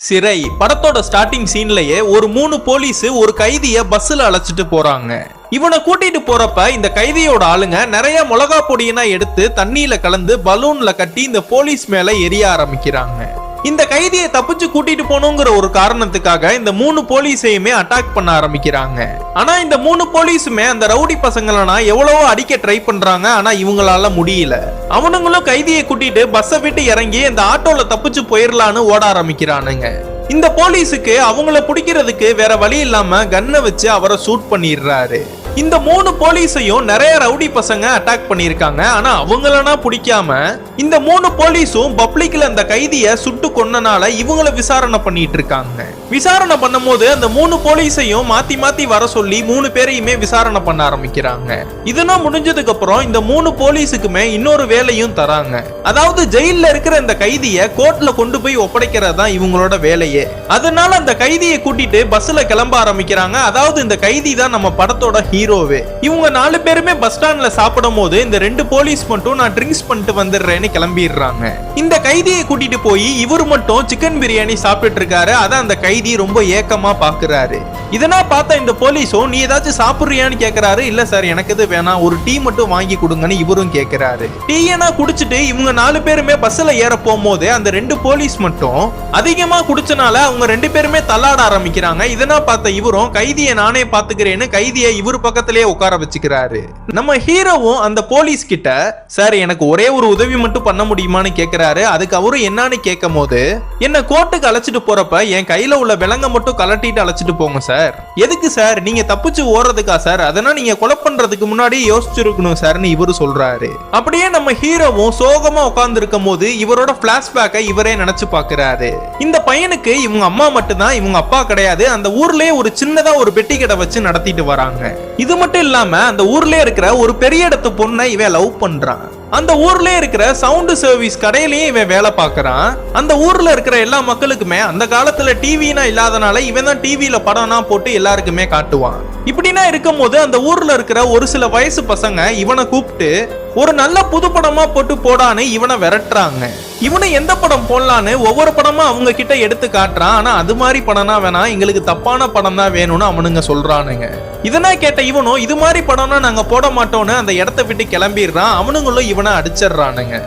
சிறை படத்தோட ஸ்டார்டிங் சீன்லயே ஒரு 3 போலீஸ் ஒரு கைதிய பஸ்ல அழைச்சிட்டு போறாங்க. இவனை கூட்டிட்டு போறப்ப இந்த கைதியோட ஆளுங்க நிறைய மிளகா பொடியினா எடுத்து தண்ணியில கலந்து பலூன்ல கட்டி இந்த போலீஸ் மேல எரிய ஆரம்பிக்கிறாங்க. இந்த கைதியை தப்பிச்சு கூட்டிட்டு போகணுங்கிற ஒரு காரணத்துக்காக இந்த 3 போலீஸையுமே அட்டாக் பண்ண ஆரம்பிக்கிறாங்க. ஆனா இந்த 3 போலீஸுமே அந்த ரவுடி பசங்களனா எவ்வளவோ அடிக்க ட்ரை பண்றாங்க. ஆனா இவங்களால முடியல. அவனுங்களும் கைதியை கூட்டிட்டு பஸ்ஸை விட்டு இறங்கி இந்த ஆட்டோல தப்பிச்சு போயிடலான்னு ஓட ஆரம்பிக்கிறானுங்க. இந்த போலீஸுக்கு அவங்கள பிடிக்கிறதுக்கு வேற வழி இல்லாம கன்னை வச்சு அவரை ஷூட் பண்ணிடுறாரு. இந்த 3 போலீஸையும் நிறைய ரவுடி பசங்க அட்டாக் பண்ணிருக்காங்க. ஆனா அவங்களனா பிடிக்காம இந்த 3 போலீஸும் பப்ளிக்ல அந்த கைதிய சுட்டு கொன்னனால இவங்கள விசாரணை பண்ணிட்டு இருக்காங்க. விசாரணை பண்ணும்போது அந்த 3 போலீஸையும் மாத்தி மாத்தி வர சொல்லி 3 பேரையுமே விசாரணை பண்ண ஆரம்பிக்கிறாங்க. இதெல்லாம் முடிஞ்சதுக்கு அப்புறம் இந்த 3 போலீஸுக்குமே இன்னொரு வேலையும் தராங்க. அதாவது ஜெயில இருக்கிற இந்த கைதிய கோர்ட்ல கொண்டு போய் ஒப்படைக்கிறது தான் இவங்களோட வேலையே. அதனால அந்த கைதியை கூட்டிட்டு பஸ்ல கிளம்ப ஆரம்பிக்கிறாங்க. அதாவது இந்த கைதி தான் நம்ம படத்தோட ஹீரோவே. இவங்க 4 பேருமே பஸ் ஸ்டாண்ட்ல சாப்பிடும் போது இந்த 2 போலீஸ் மட்டும் நான் ட்ரிங்க்ஸ் பண்ணிட்டு வந்துடுறேன்னு கிளம்பிடுறாங்க. இந்த கைதியை கூட்டிட்டு போய் இவர் மட்டும் சிக்கன் பிரியாணி சாப்பிட்டு இருக்காரு. அதான் அந்த கைதி ரொம்ப ஏக்கமா பாக்குறாரு. இதெல்லாம் பார்த்த இந்த போலீஸும் நீ ஏதாச்சும் சாப்பிடுறியான்னு கேக்குறாரு. இல்ல சார் எனக்கு இது வேணாம், ஒரு டீ மட்டும் வாங்கி கொடுங்கன்னு இவரும் கேக்குறாரு. டீயனா குடிச்சிட்டு இவங்க 4 பேருமே பஸ்ல ஏற போகும்போது அந்த 2 போலீஸ் மட்டும் அதிகமா குடிச்சனால அவங்க 2 பேருமே தள்ளாட ஆரம்பிக்கிறாங்க. இதெல்லாம் பார்த்த இவரும் கைதியை நானே பாத்துக்கிறேன்னு கைதியை இவரு பக்கத்திலேயே உட்கார வச்சுக்கிறாரு. நம்ம ஹீரோவும் அந்த போலீஸ் கிட்ட சார் எனக்கு ஒரே ஒரு உதவி மட்டும் பண்ண முடியுமான்னு கேக்குறாரு. அதுக்கு அவரு என்னன்னு கேட்கும் போது என்ன கோர்ட்டுக்கு அழைச்சிட்டு போறப்ப என் கையில உள்ள விலங்க மட்டும் கலட்டிட்டு அழைச்சிட்டு போங்க சார். எதுக்கு சார்? நீங்க தப்பிச்சு ஓடுறதுக்கா சார்? அதெல்லாம் நீங்க கொலை பண்றதுக்கு முன்னாடி யோசிச்சிருக்கணும் சார்னு இவரு சொல்றாரு. அப்படியே நம்ம ஹீரோவும் சோகமா உட்கார்ந்து இருக்கும் போது இவரோட பிளாஷ்பேக்கை இவரே நினைச்சு பாக்குறாரு. இந்த பையனுக்கு இவங்க அம்மா மட்டும்தான், இவங்க அப்பா கிடையாது. அந்த ஊர்லயே ஒரு சின்னதா ஒரு பெட்டி கடை வச்சு நடத்திட்டு வராங்க. இது மட்டும் இல்லாம அந்த ஊர்ல இருக்கிற ஒரு பெரிய இடத்து பொண்ணை இவன் லவ் பண்றான். அந்த ஊர்ல இருக்கிற சவுண்ட் சர்வீஸ் கடையிலயும் இவன் வேலை பார்க்கறான். அந்த ஊர்ல இருக்கிற எல்லா மக்களுக்குமே அந்த காலத்துல டிவினா இல்லாதனால இவன் தான் டிவில படம்னா போட்டு எல்லாருக்குமே காட்டுவான். இப்படின்னா இருக்கும் போது அந்த ஊர்ல இருக்கிற ஒரு சில வயசு பசங்க இவனை கூப்பிட்டு ஒரு நல்ல புது படமா போட்டு போடான்னு இவனை விரட்டுறாங்க. இவனை எந்த படம் போடலான்னு ஒவ்வொரு படமா அவங்க கிட்ட எடுத்து காட்டுறான். ஆனா அது மாதிரி படம்னா வேணாம், எங்களுக்கு தப்பான படம் தான் வேணும்னு அவனுங்க சொல்றானுங்க. இதெல்லாம் கேட்ட இவனும் இது மாதிரி படம்னா நாங்க போட மாட்டோம்னு அந்த இடத்த விட்டு கிளம்பிடுறான். அவனுங்களும் இவனை அடிச்சிடுறானுங்க.